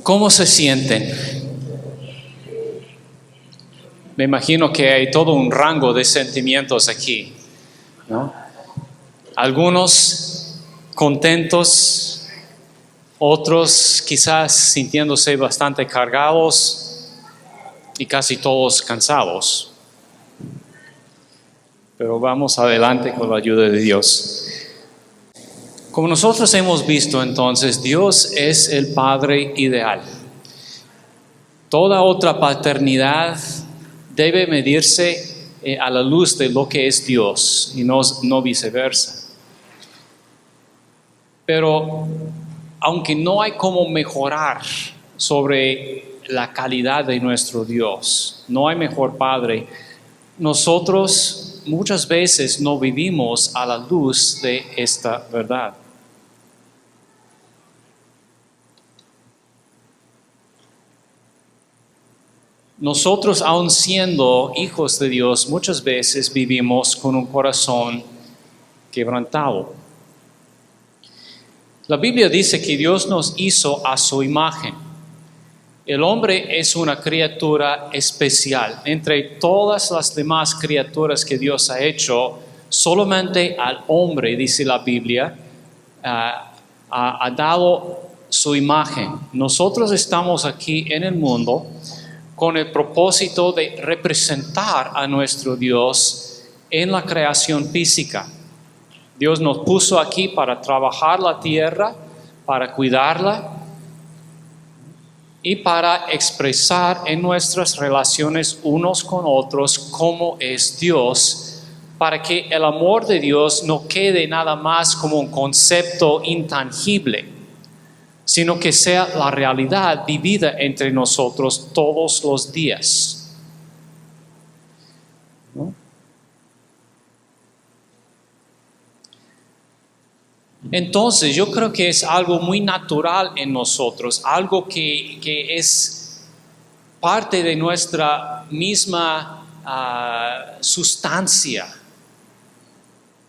¿Cómo se sienten? Me imagino que hay todo un rango de sentimientos aquí, ¿no? Algunos contentos, otros quizás sintiéndose bastante cargados y casi todos cansados. Pero vamos adelante con la ayuda de Dios. Como nosotros hemos visto entonces, Dios es el Padre ideal. Toda otra paternidad debe medirse a la luz de lo que es Dios y no viceversa. Pero aunque no hay cómo mejorar sobre la calidad de nuestro Dios, no hay mejor Padre, nosotros muchas veces no vivimos a la luz de esta verdad. Nosotros, aun siendo hijos de Dios, muchas veces vivimos con un corazón quebrantado. La Biblia dice que Dios nos hizo a su imagen. El hombre es una criatura especial. Entre todas las demás criaturas que Dios ha hecho, solamente al hombre, dice la Biblia, ha dado su imagen. Nosotros estamos aquí en el mundo con el propósito de representar a nuestro Dios en la creación física. Dios nos puso aquí para trabajar la tierra, para cuidarla y para expresar en nuestras relaciones unos con otros cómo es Dios, para que el amor de Dios no quede nada más como un concepto intangible, sino que sea la realidad vivida entre nosotros todos los días. ¿No? Entonces, yo creo que es algo muy natural en nosotros, algo que es parte de nuestra misma sustancia,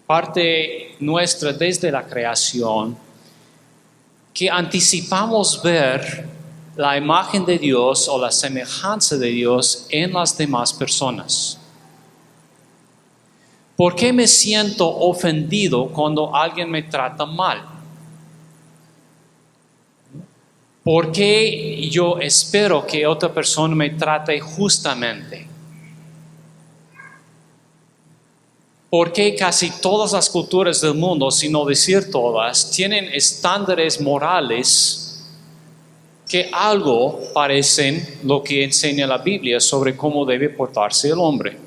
parte nuestra desde la creación, que anticipamos ver la imagen de Dios o la semejanza de Dios en las demás personas. ¿Por qué me siento ofendido cuando alguien me trata mal? ¿Por qué yo espero que otra persona me trate justamente? ¿Por qué casi todas las culturas del mundo, si no decir todas, tienen estándares morales que algo parecen lo que enseña la Biblia sobre cómo debe portarse el hombre?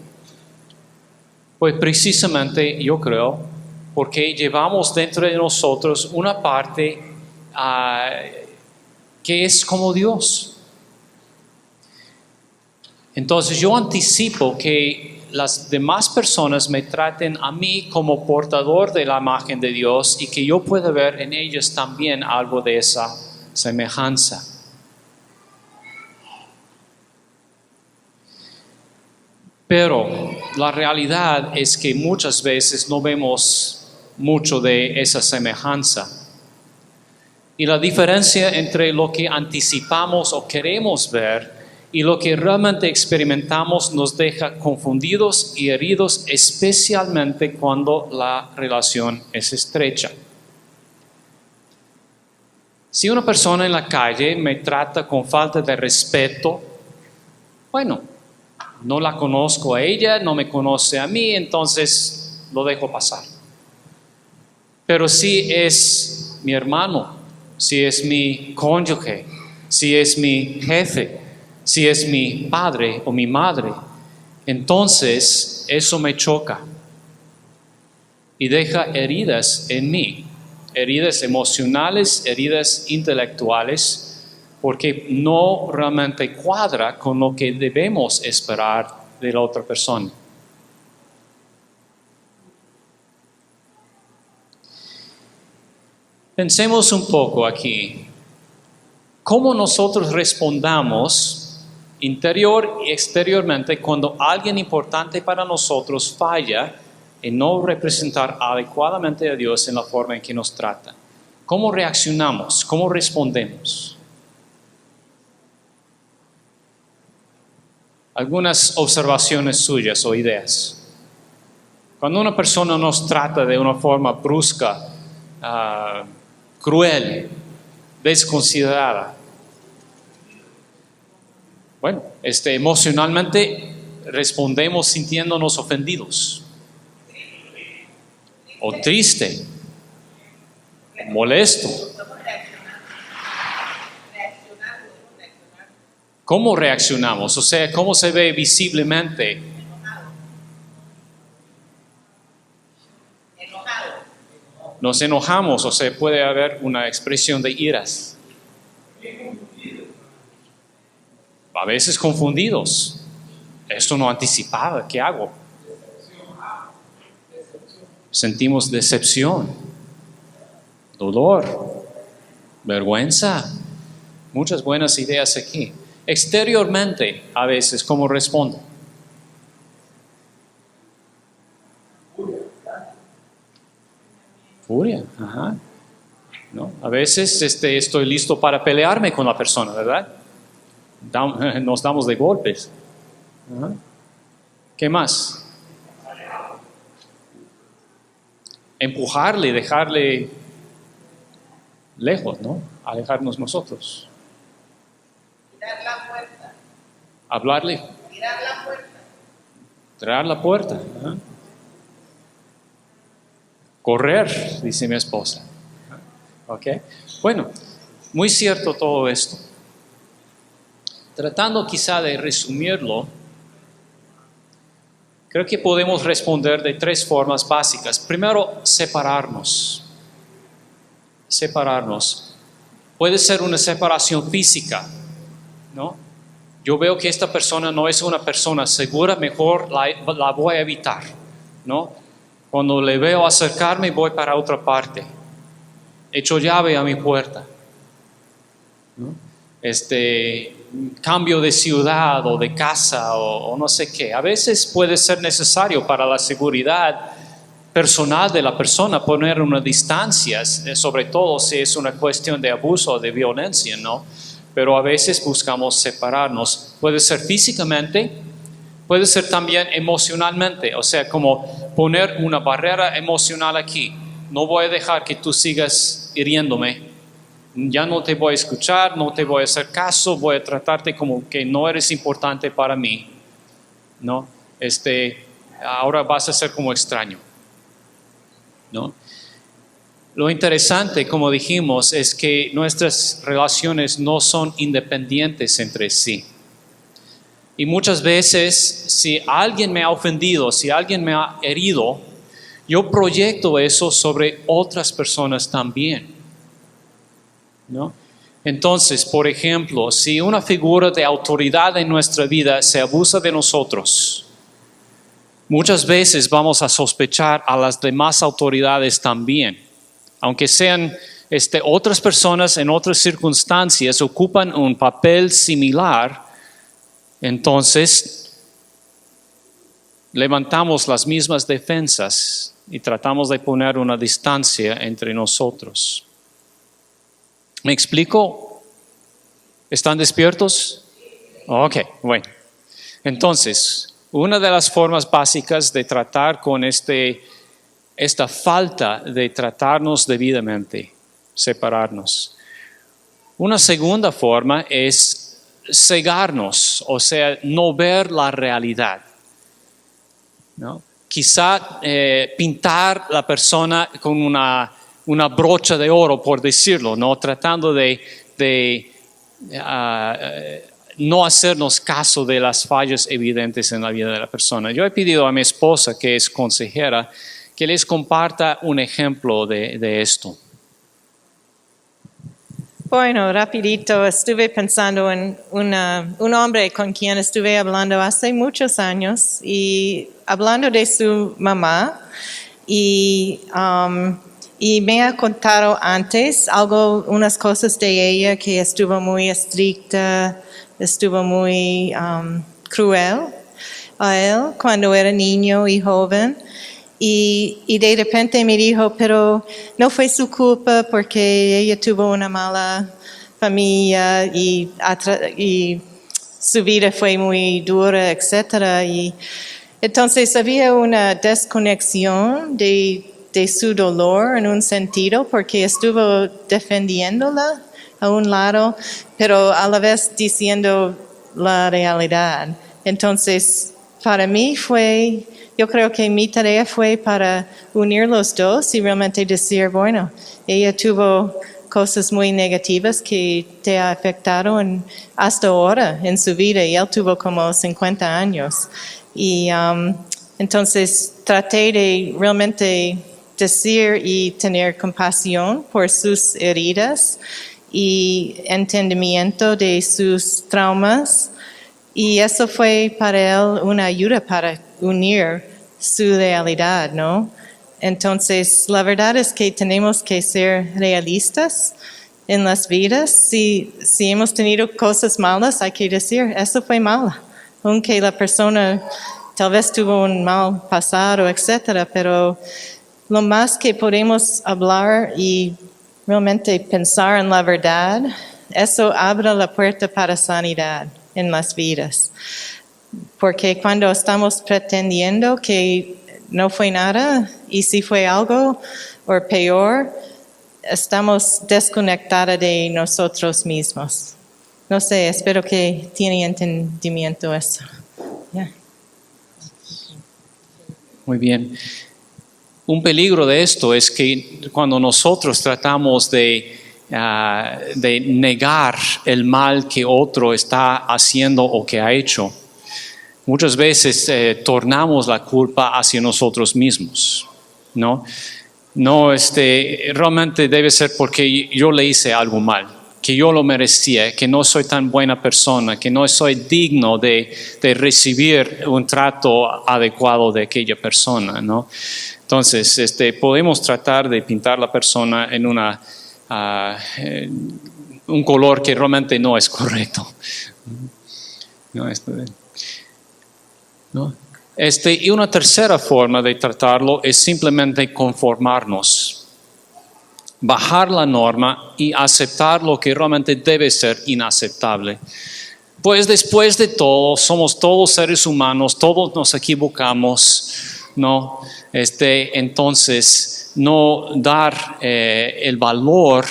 Pues precisamente yo creo porque llevamos dentro de nosotros una parte que es como Dios. Entonces yo anticipo que las demás personas me traten a mí como portador de la imagen de Dios y que yo pueda ver en ellos también algo de esa semejanza. Pero la realidad es que muchas veces no vemos mucho de esa semejanza. Y la diferencia entre lo que anticipamos o queremos ver y lo que realmente experimentamos nos deja confundidos y heridos, especialmente cuando la relación es estrecha. Si una persona en la calle me trata con falta de respeto, bueno, no la conozco a ella, no me conoce a mí, entonces lo dejo pasar. Pero si es mi hermano, si es mi cónyuge, si es mi jefe, si es mi padre o mi madre, entonces eso me choca y deja heridas en mí, heridas emocionales, heridas intelectuales, porque no realmente cuadra con lo que debemos esperar de la otra persona. Pensemos un poco aquí, cómo nosotros respondamos interior y exteriormente cuando alguien importante para nosotros falla en no representar adecuadamente a Dios en la forma en que nos trata. ¿Cómo reaccionamos? ¿Cómo respondemos? algunas observaciones suyas o ideas. Cuando una persona nos trata de una forma brusca, cruel, desconsiderada, bueno, emocionalmente respondemos sintiéndonos ofendidos, o triste, o molesto. ¿Cómo reaccionamos? O sea, ¿cómo se ve visiblemente? Nos enojamos, o sea, puede haber una expresión de iras. A veces confundidos. Esto no anticipaba, ¿qué hago? Sentimos decepción, dolor, vergüenza. Muchas buenas ideas aquí. Exteriormente, a veces, ¿cómo respondo? Furia, ajá. ¿No? A veces estoy listo para pelearme con la persona, ¿verdad? Nos damos de golpes. Ajá. ¿Qué más? Empujarle, dejarle lejos, ¿no? Alejarnos nosotros. Tirar la puerta. Hablarle. Tirar la puerta. Tirar la puerta. Ajá. Correr, dice mi esposa. ¿Ok? Bueno, muy cierto todo esto. Tratando quizá de resumirlo, creo que podemos responder de tres formas básicas. Primero, separarnos. Separarnos. Puede ser una separación física, ¿no? Yo veo que esta persona no es una persona segura, mejor la voy a evitar, ¿no? Cuando le veo acercarme, voy para otra parte. Echo llave a mi puerta, ¿no? Cambio de ciudad o de casa o no sé qué. A veces puede ser necesario para la seguridad personal de la persona poner una distancia, sobre todo si es una cuestión de abuso o de violencia, ¿no? Pero a veces buscamos separarnos. Puede ser físicamente, puede ser también emocionalmente, o sea, como poner una barrera emocional aquí. No voy a dejar que tú sigas hiriéndome. Ya no te voy a escuchar, no te voy a hacer caso, voy a tratarte como que no eres importante para mí, ¿no? Ahora vas a ser como extraño, ¿no? Lo interesante, como dijimos, es que nuestras relaciones no son independientes entre sí. Y muchas veces, si alguien me ha ofendido, si alguien me ha herido, yo proyecto eso sobre otras personas también, ¿no? Entonces, por ejemplo, si una figura de autoridad en nuestra vida se abusa de nosotros, muchas veces vamos a sospechar a las demás autoridades también. Aunque sean otras personas en otras circunstancias, ocupan un papel similar, entonces levantamos las mismas defensas y tratamos de poner una distancia entre nosotros. ¿Me explico? ¿Están despiertos? Ok, bueno. Entonces, una de las formas básicas de tratar con esta falta de tratarnos debidamente, separarnos. Una segunda forma es cegarnos, o sea, no ver la realidad, ¿no? Quizá pintar la persona con una brocha de oro, por decirlo, ¿no? Tratando de no hacernos caso de las fallas evidentes en la vida de la persona. Yo he pedido a mi esposa, que es consejera, que les comparta un ejemplo de esto. Bueno, rapidito, estuve pensando en un hombre con quien estuve hablando hace muchos años y hablando de su mamá y me ha contado antes unas cosas de ella que estuvo muy estricta, estuvo muy cruel a él cuando era niño y joven. Y de repente me dijo, pero no fue su culpa porque ella tuvo una mala familia y su vida fue muy dura, etcétera, y entonces había una desconexión de su dolor en un sentido porque estuvo defendiéndola a un lado, pero a la vez diciendo la realidad. Entonces, para mí yo creo que mi tarea fue para unir los dos y realmente decir, bueno, ella tuvo cosas muy negativas que te ha afectado hasta ahora en su vida y él tuvo como 50 años. Y entonces traté de realmente decir y tener compasión por sus heridas y entendimiento de sus traumas. Y eso fue para él una ayuda para unir su realidad, ¿no? Entonces, la verdad es que tenemos que ser realistas en las vidas. Si hemos tenido cosas malas, hay que decir, eso fue malo. Aunque la persona tal vez tuvo un mal pasado, etcétera, pero lo más que podemos hablar y realmente pensar en la verdad, eso abre la puerta para sanidad en las vidas. Porque cuando estamos pretendiendo que no fue nada y si fue algo o peor, estamos desconectados de nosotros mismos. No sé, espero que tiene entendimiento eso. Yeah. Muy bien. Un peligro de esto es que cuando nosotros tratamos de negar el mal que otro está haciendo o que ha hecho, muchas veces tornamos la culpa hacia nosotros mismos, ¿no? No, realmente debe ser porque yo le hice algo mal, que yo lo merecía, que no soy tan buena persona, que no soy digno de recibir un trato adecuado de aquella persona, ¿no? Entonces, podemos tratar de pintar la persona en un color que realmente no es correcto. ¿No? Y una tercera forma de tratarlo es simplemente conformarnos, bajar la norma y aceptar lo que realmente debe ser inaceptable. Pues después de todo, somos todos seres humanos, todos nos equivocamos, ¿no? Entonces, no dar el valor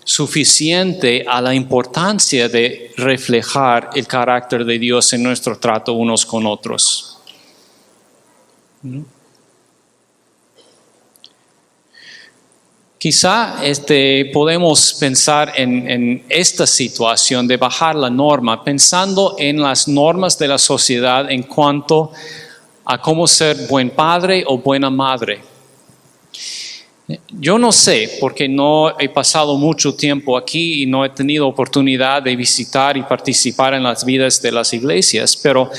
suficiente a la importancia de reflejar el carácter de Dios en nuestro trato unos con otros. Quizá podemos pensar en esta situación de bajar la norma, pensando en las normas de la sociedad en cuanto a cómo ser buen padre o buena madre. Yo no sé, porque no he pasado mucho tiempo aquí y no he tenido oportunidad de visitar y participar en las vidas de las iglesias, pero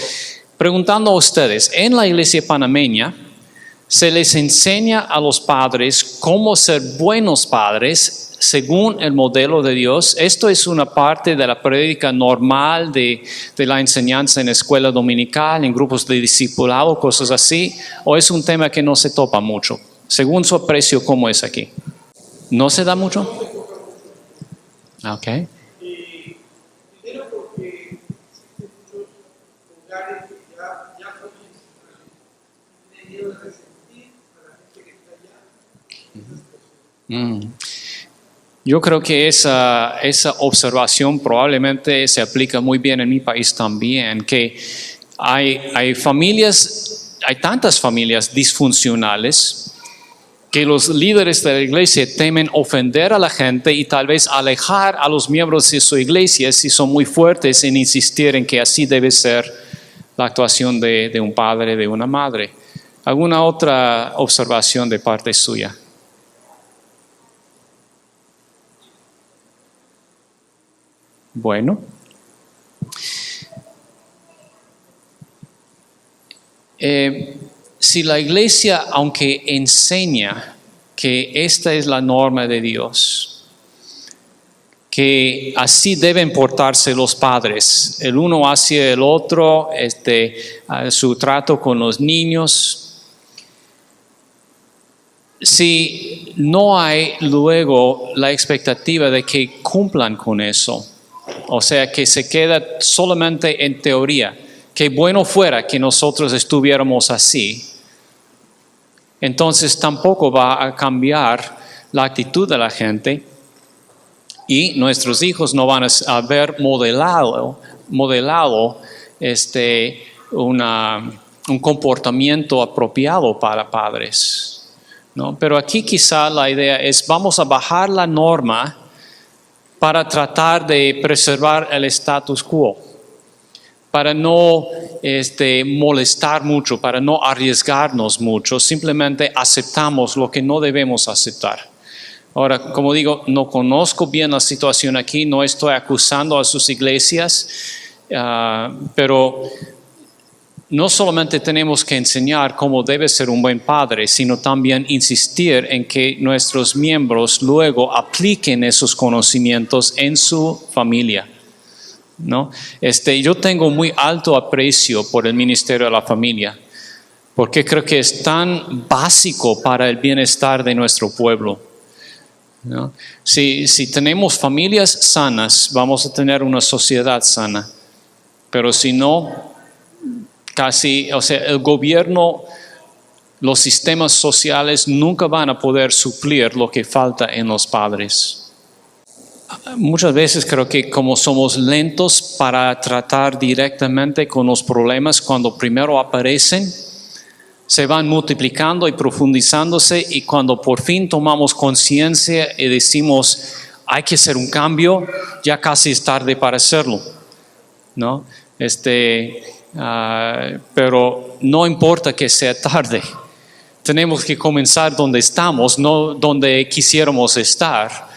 preguntando a ustedes, en la iglesia panameña, ¿se les enseña a los padres cómo ser buenos padres según el modelo de Dios? ¿Esto es una parte de la prédica normal de la enseñanza en escuela dominical, en grupos de discipulado, cosas así? ¿O es un tema que no se topa mucho? Según su aprecio, ¿cómo es aquí? ¿No se da mucho? Ok. Primero porque existen muchos lugares que ya comienzan a tener de resentir a la gente que está allá. Yo creo que esa observación probablemente se aplica muy bien en mi país también, que hay familias, hay tantas familias disfuncionales que los líderes de la iglesia temen ofender a la gente y tal vez alejar a los miembros de su iglesia si son muy fuertes en insistir en que así debe ser la actuación de un padre, de una madre. ¿Alguna otra observación de parte suya? Bueno. Si la iglesia, aunque enseña que esta es la norma de Dios, que así deben portarse los padres, el uno hacia el otro, su trato con los niños, si no hay luego la expectativa de que cumplan con eso, o sea, que se queda solamente en teoría. Qué bueno fuera que nosotros estuviéramos así. Entonces tampoco va a cambiar la actitud de la gente y nuestros hijos no van a haber modelado un comportamiento apropiado para padres, ¿no? Pero aquí quizá la idea es vamos a bajar la norma para tratar de preservar el status quo, para no molestar mucho, para no arriesgarnos mucho, simplemente aceptamos lo que no debemos aceptar. Ahora, como digo, no conozco bien la situación aquí, no estoy acusando a sus iglesias, pero no solamente tenemos que enseñar cómo debe ser un buen padre, sino también insistir en que nuestros miembros luego apliquen esos conocimientos en su familia, ¿no? Yo tengo muy alto aprecio por el ministerio de la familia, porque creo que es tan básico para el bienestar de nuestro pueblo, ¿no? Si tenemos familias sanas, vamos a tener una sociedad sana, pero si no, el gobierno, los sistemas sociales nunca van a poder suplir lo que falta en los padres. Muchas veces creo que como somos lentos para tratar directamente con los problemas cuando primero aparecen, se van multiplicando y profundizándose, y cuando por fin tomamos conciencia y decimos hay que hacer un cambio, ya casi es tarde para hacerlo, ¿no? Pero no importa que sea tarde, tenemos que comenzar donde estamos, no donde quisiéramos estar,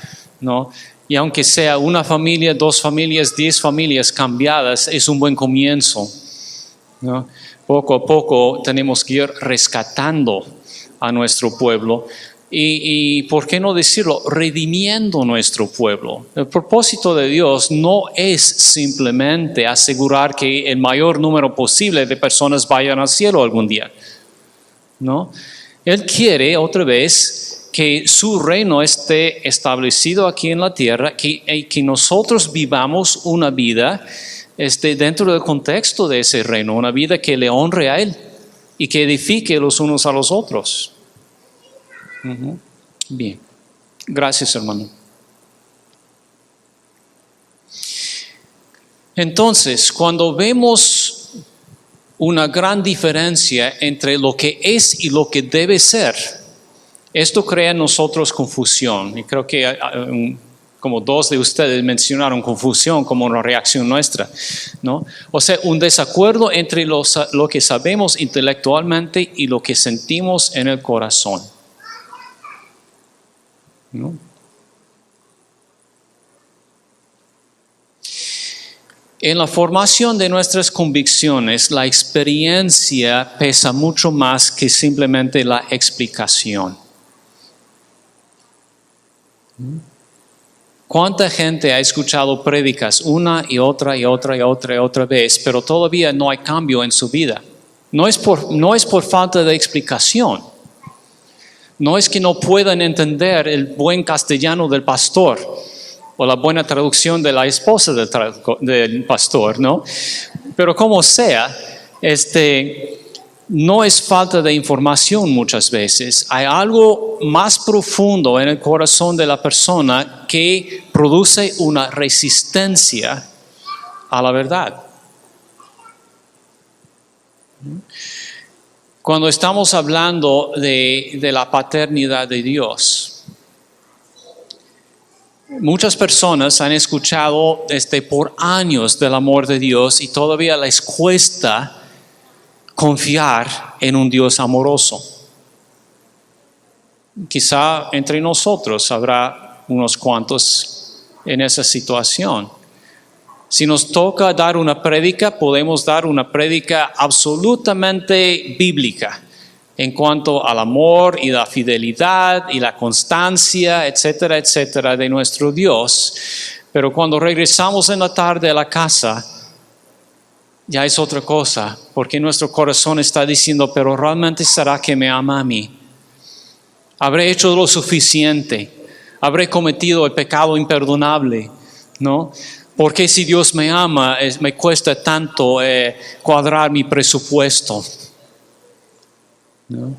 ¿no? Y aunque sea una familia, 2 familias, 10 familias cambiadas, es un buen comienzo, ¿no? Poco a poco tenemos que ir rescatando a nuestro pueblo y ¿por qué no decirlo? Redimiendo nuestro pueblo. El propósito de Dios no es simplemente asegurar que el mayor número posible de personas vayan al cielo algún día, ¿no? Él quiere otra vez que su reino esté establecido aquí en la tierra, que nosotros vivamos una vida dentro del contexto de ese reino, una vida que le honre a Él y que edifique los unos a los otros. Bien, gracias, hermano. Entonces, cuando vemos una gran diferencia entre lo que es y lo que debe ser, esto crea en nosotros confusión, y creo que como 2 de ustedes mencionaron confusión como una reacción nuestra, ¿no? O sea, un desacuerdo entre lo que sabemos intelectualmente y lo que sentimos en el corazón, ¿no? En la formación de nuestras convicciones, la experiencia pesa mucho más que simplemente la explicación. ¿Cuánta gente ha escuchado prédicas una y otra vez, pero todavía no hay cambio en su vida? No es por falta de explicación. No es que no puedan entender el buen castellano del pastor o la buena traducción de la esposa del pastor, ¿no? Pero como sea, no es falta de información muchas veces. Hay algo más profundo en el corazón de la persona que produce una resistencia a la verdad. Cuando estamos hablando de la paternidad de Dios, muchas personas han escuchado por años del amor de Dios y todavía les cuesta confiar en un Dios amoroso. Quizá entre nosotros habrá unos cuantos en esa situación. Si nos toca dar una prédica, podemos dar una prédica absolutamente bíblica en cuanto al amor y la fidelidad y la constancia, etcétera, etcétera, de nuestro Dios. Pero cuando regresamos en la tarde a la casa, ya es otra cosa, porque nuestro corazón está diciendo, pero ¿realmente será que me ama a mí? ¿Habré hecho lo suficiente? ¿Habré cometido el pecado imperdonable? ¿No? Porque si Dios me ama, me cuesta tanto cuadrar mi presupuesto, ¿no?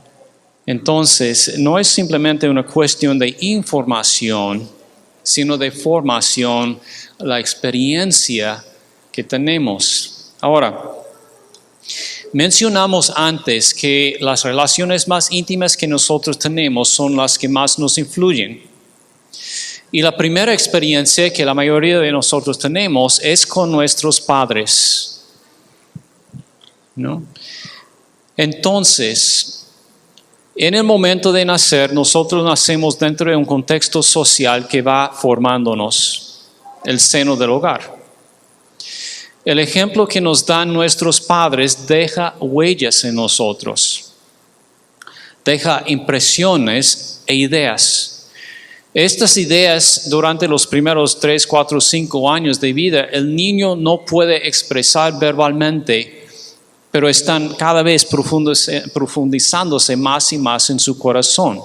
Entonces, no es simplemente una cuestión de información, sino de formación, la experiencia que tenemos. Ahora, mencionamos antes que las relaciones más íntimas que nosotros tenemos son las que más nos influyen. Y la primera experiencia que la mayoría de nosotros tenemos es con nuestros padres, ¿no? Entonces, en el momento de nacer, nosotros nacemos dentro de un contexto social que va formándonos, el seno del hogar. El ejemplo que nos dan nuestros padres deja huellas en nosotros, deja impresiones e ideas. Estas ideas durante los primeros 3, 4, 5 años de vida, el niño no puede expresar verbalmente, pero están cada vez profundizándose más y más en su corazón.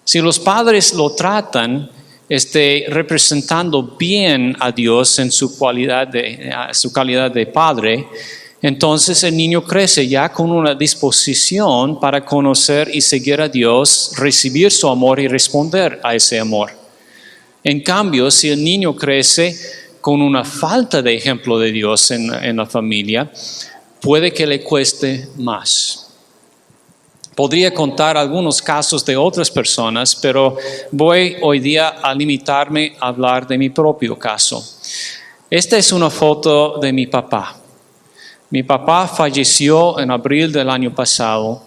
Si los padres lo tratan representando bien a Dios en su calidad de padre, entonces el niño crece ya con una disposición para conocer y seguir a Dios, recibir su amor y responder a ese amor. En cambio, si el niño crece con una falta de ejemplo de Dios en la familia, puede que le cueste más. Podría contar algunos casos de otras personas, pero voy hoy día a limitarme a hablar de mi propio caso. Esta es una foto de mi papá. Mi papá falleció en abril del año pasado.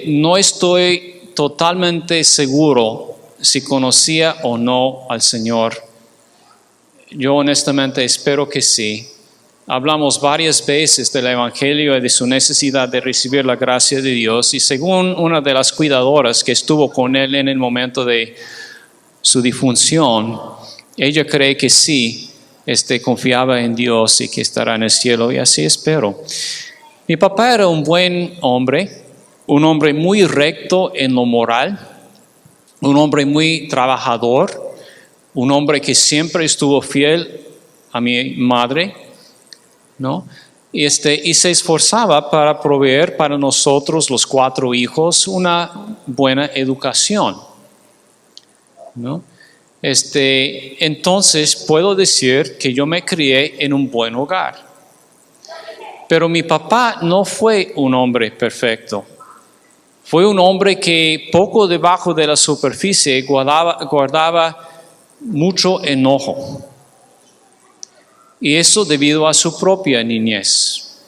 No estoy totalmente seguro si conocía o no al Señor. Yo honestamente espero que sí. Hablamos varias veces del Evangelio y de su necesidad de recibir la gracia de Dios, y según una de las cuidadoras que estuvo con él en el momento de su difunción, ella cree que sí, confiaba en Dios y que estará en el cielo, y así espero. Mi papá era un buen hombre, un hombre muy recto en lo moral, un hombre muy trabajador, un hombre que siempre estuvo fiel a mi madre, ¿no? Y se esforzaba para proveer para nosotros, los 4 hijos, una buena educación, ¿no? Entonces puedo decir que yo me crié en un buen hogar. Pero mi papá no fue un hombre perfecto. Fue un hombre que poco debajo de la superficie guardaba mucho enojo. Y eso debido a su propia niñez.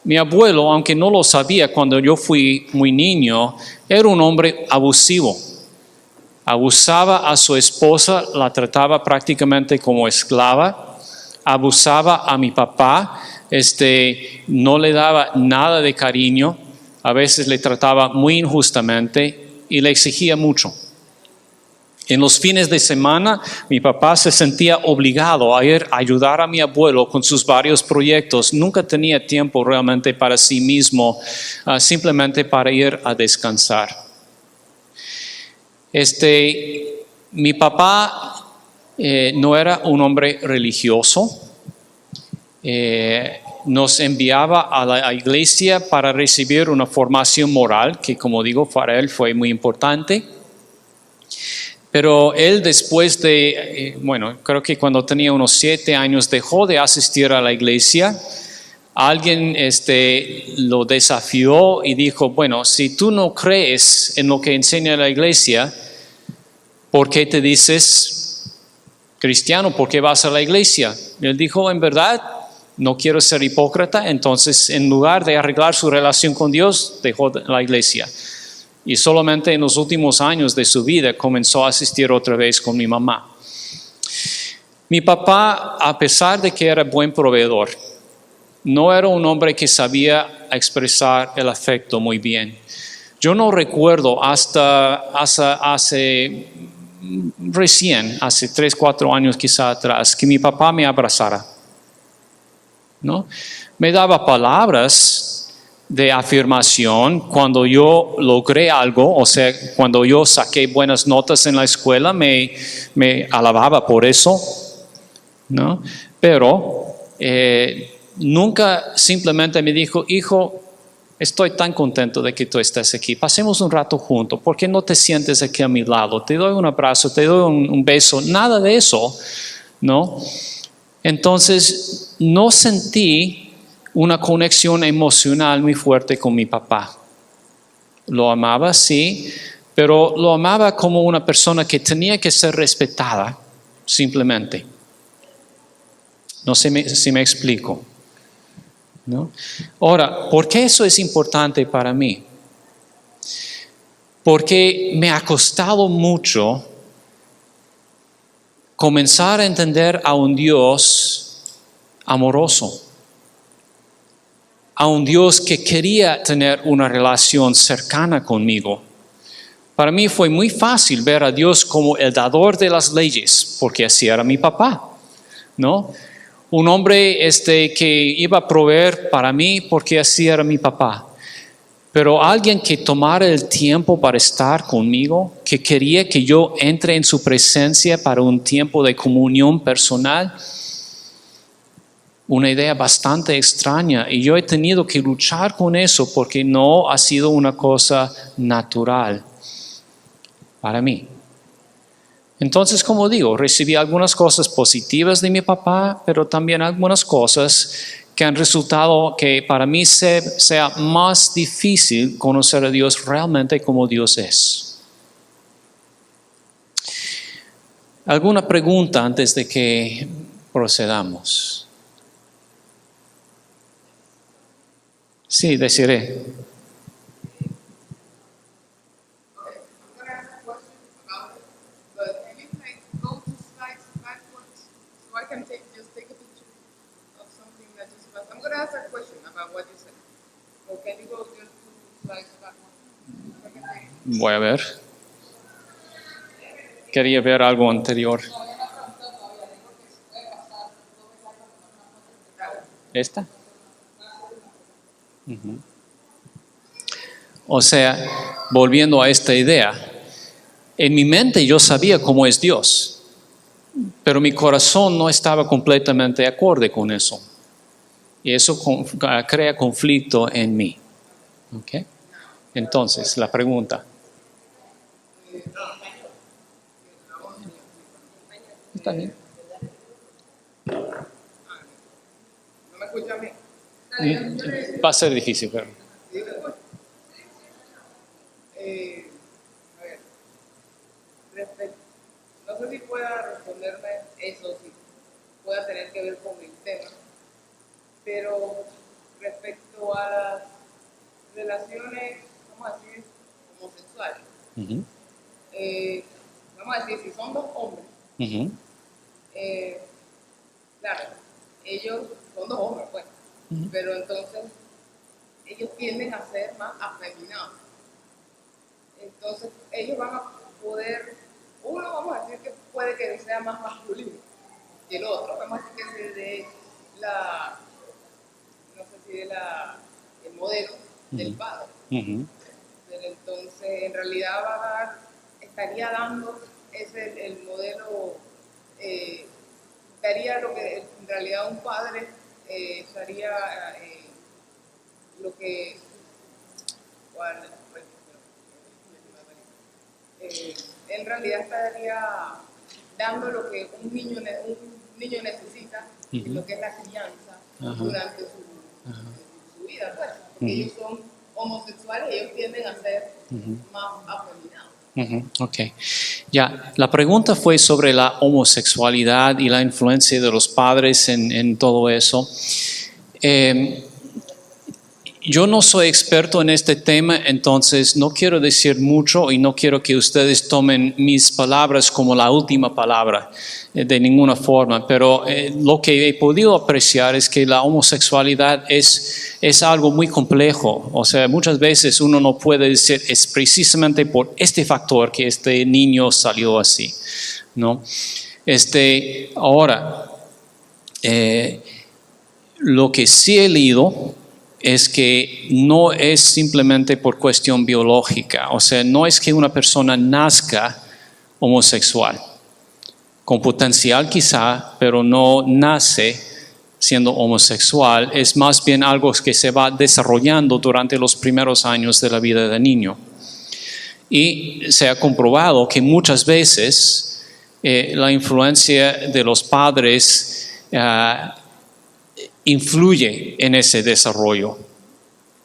Mi abuelo, aunque no lo sabía cuando yo fui muy niño, era un hombre abusivo. Abusaba a su esposa, la trataba prácticamente como esclava. Abusaba a mi papá, no le daba nada de cariño. A veces le trataba muy injustamente y le exigía mucho. En los fines de semana, mi papá se sentía obligado a ir a ayudar a mi abuelo con sus varios proyectos. Nunca tenía tiempo realmente para sí mismo, simplemente para ir a descansar. Mi papá no era un hombre religioso. Nos enviaba a la iglesia para recibir una formación moral, que como digo, para él fue muy importante. Pero él después de, creo que cuando tenía unos 7 años dejó de asistir a la iglesia. Alguien lo desafió y dijo, bueno, si tú no crees en lo que enseña la iglesia, ¿por qué te dices cristiano? ¿Por qué vas a la iglesia? Y él dijo, en verdad, no quiero ser hipócrita. Entonces, en lugar de arreglar su relación con Dios, dejó la iglesia. Y solamente en los últimos años de su vida comenzó a asistir otra vez con mi mamá. Mi papá, a pesar de que era buen proveedor, no era un hombre que sabía expresar el afecto muy bien. Yo no recuerdo hasta hace 3, 4 años quizá atrás, que mi papá me abrazara, ¿no? Me daba palabras de afirmación cuando yo logré algo, o sea, cuando yo saqué buenas notas en la escuela, me alababa por eso. ¿no? Pero nunca simplemente me dijo, hijo, estoy tan contento de que tú estés aquí, pasemos un rato juntos, ¿por qué no te sientes aquí a mi lado? Te doy un abrazo, te doy un beso, nada de eso, ¿no? Entonces, no sentí una conexión emocional muy fuerte con mi papá. Lo amaba, sí, pero lo amaba como una persona que tenía que ser respetada, simplemente. No sé si me explico, ¿no? Ahora, ¿por qué eso es importante para mí? Porque me ha costado mucho comenzar a entender a un Dios amoroso, a un Dios que quería tener una relación cercana conmigo. Para mí fue muy fácil ver a Dios como el dador de las leyes, porque así era mi papá, ¿no? Un hombre que iba a proveer para mí porque así era mi papá. Pero alguien que tomara el tiempo para estar conmigo, que quería que yo entre en su presencia para un tiempo de comunión personal, una idea bastante extraña. Y yo he tenido que luchar con eso porque no ha sido una cosa natural para mí. Entonces, como digo, recibí algunas cosas positivas de mi papá, pero también algunas cosas que han resultado que para mí sea más difícil conocer a Dios realmente como Dios es. ¿Alguna pregunta antes de que procedamos? Sí, deciré. Ask a question about what you said. Or can you go just 2 slides back? Voy a ver. Quería ver algo anterior. ¿Esta? Uh-huh. O sea, volviendo a esta idea, en mi mente yo sabía cómo es Dios, pero mi corazón no estaba completamente acorde con eso. Y eso crea conflicto en mí. ¿Okay? Entonces, la pregunta. ¿Está bien? ¿No me escucha a mí? Va a ser difícil, pero... A ver, no sé si pueda responderme eso, si pueda tener que ver con el tema, pero respecto a las relaciones, vamos a decir, homosexuales, Uh-huh. Vamos a decir, si son 2 hombres, Uh-huh. claro, ellos son 2 hombres, pues, Uh-huh. pero entonces ellos tienden a ser más afeminados. Entonces ellos van a poder, uno vamos a decir que puede que sea más masculino que el otro, vamos a decir que se dé el modelo del padre. Uh-huh. Pero entonces en realidad estaría dando el modelo, daría lo que en realidad un padre estaría lo que en realidad estaría dando lo que un niño necesita, y lo que es la crianza durante su vida, pues, porque ellos son homosexuales y ellos tienden a ser más afeminados. Ok. Ya, la pregunta fue sobre la homosexualidad y la influencia de los padres en todo eso. Yo no soy experto en este tema, entonces no quiero decir mucho y no quiero que ustedes tomen mis palabras como la última palabra de ninguna forma, pero lo que he podido apreciar es que la homosexualidad es algo muy complejo. O sea, muchas veces uno no puede decir es precisamente por este factor que este niño salió así, ¿no? Ahora, lo que sí he leído es que no es simplemente por cuestión biológica, o sea, no es que una persona nazca homosexual. con potencial quizá, pero no nace siendo homosexual, es más bien algo que se va desarrollando durante los primeros años de la vida del niño. Y se ha comprobado que muchas veces la influencia de los padres influye en ese desarrollo,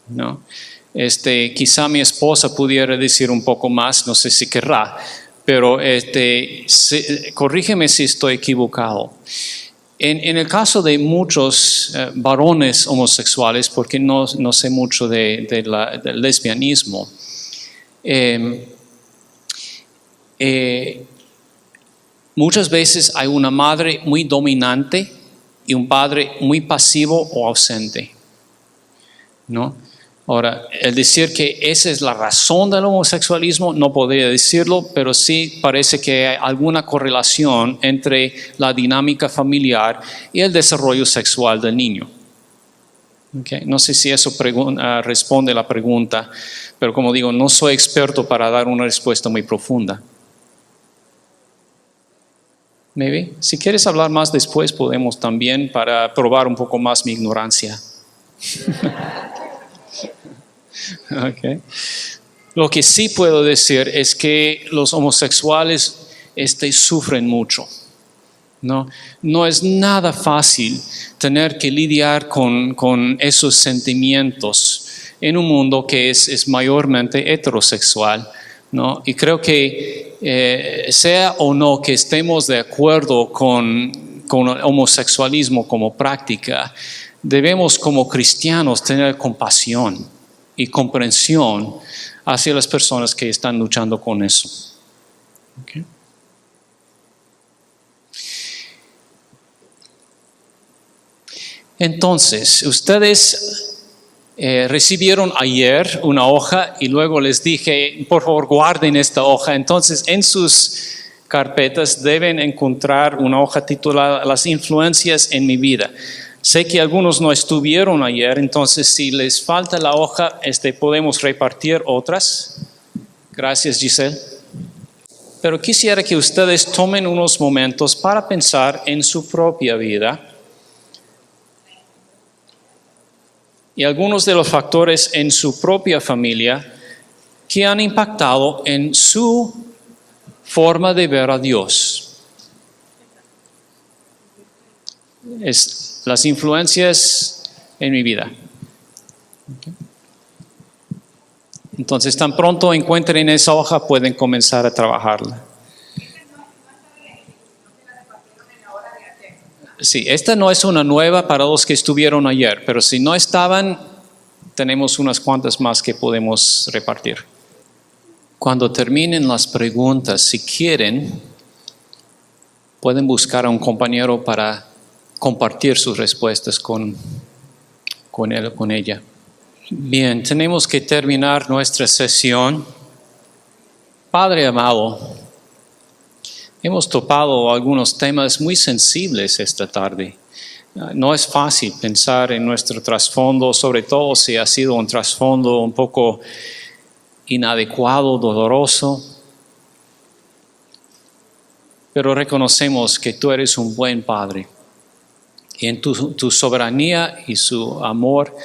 ¿no? Quizá mi esposa pudiera decir un poco más, no sé si querrá, pero corrígeme si estoy equivocado. En el caso de muchos varones homosexuales, porque no sé mucho del lesbianismo, muchas veces hay una madre muy dominante y un padre muy pasivo o ausente, ¿no? Ahora, el decir que esa es la razón del homosexualismo, no podría decirlo, pero sí parece que hay alguna correlación entre la dinámica familiar y el desarrollo sexual del niño. Okay. No sé si eso responde la pregunta, pero como digo, no soy experto para dar una respuesta muy profunda. Maybe. Si quieres hablar más después, podemos también para probar un poco más mi ignorancia. Okay. Lo que sí puedo decir es que los homosexuales sufren mucho, ¿no? No es nada fácil tener que lidiar con esos sentimientos en un mundo que es mayormente heterosexual, ¿no? Y creo que sea o no que estemos de acuerdo con el homosexualismo como práctica, debemos como cristianos tener compasión y comprensión hacia las personas que están luchando con eso. Okay. Entonces, ustedes recibieron ayer una hoja y luego les dije, por favor guarden esta hoja. Entonces, en sus carpetas deben encontrar una hoja titulada Las influencias en mi vida. Sé que algunos no estuvieron ayer, entonces si les falta la hoja, podemos repartir otras. Gracias, Giselle. Pero quisiera que ustedes tomen unos momentos para pensar en su propia vida y algunos de los factores en su propia familia que han impactado en su forma de ver a Dios. Las influencias en mi vida. Okay. Entonces, tan pronto encuentren esa hoja, pueden comenzar a trabajarla. Sí, esta no es una nueva para los que estuvieron ayer, pero si no estaban, tenemos unas cuantas más que podemos repartir. Cuando terminen las preguntas, si quieren, pueden buscar a un compañero para compartir sus respuestas con él o con ella. Bien, tenemos que terminar nuestra sesión. Padre amado, hemos topado algunos temas muy sensibles esta tarde. No es fácil pensar en nuestro trasfondo, sobre todo si ha sido un trasfondo un poco inadecuado, doloroso. Pero reconocemos que tú eres un buen Padre. Y en tu soberanía y su amor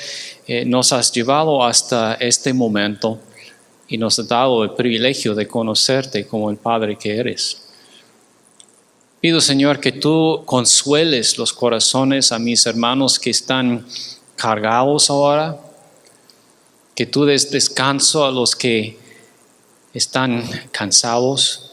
nos has llevado hasta este momento y nos has dado el privilegio de conocerte como el Padre que eres. Pido, Señor, que tú consueles los corazones a mis hermanos que están cargados ahora, que tú des descanso a los que están cansados.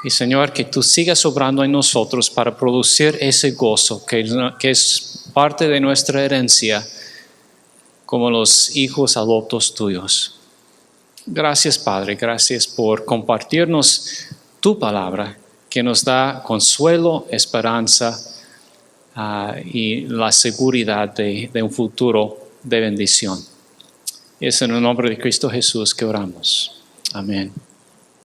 Y Señor, que tú sigas obrando en nosotros para producir ese gozo que es parte de nuestra herencia como los hijos adoptos tuyos. Gracias, Padre, gracias por compartirnos tu palabra que nos da consuelo, esperanza y la seguridad de un futuro de bendición. Es en el nombre de Cristo Jesús que oramos. Amén.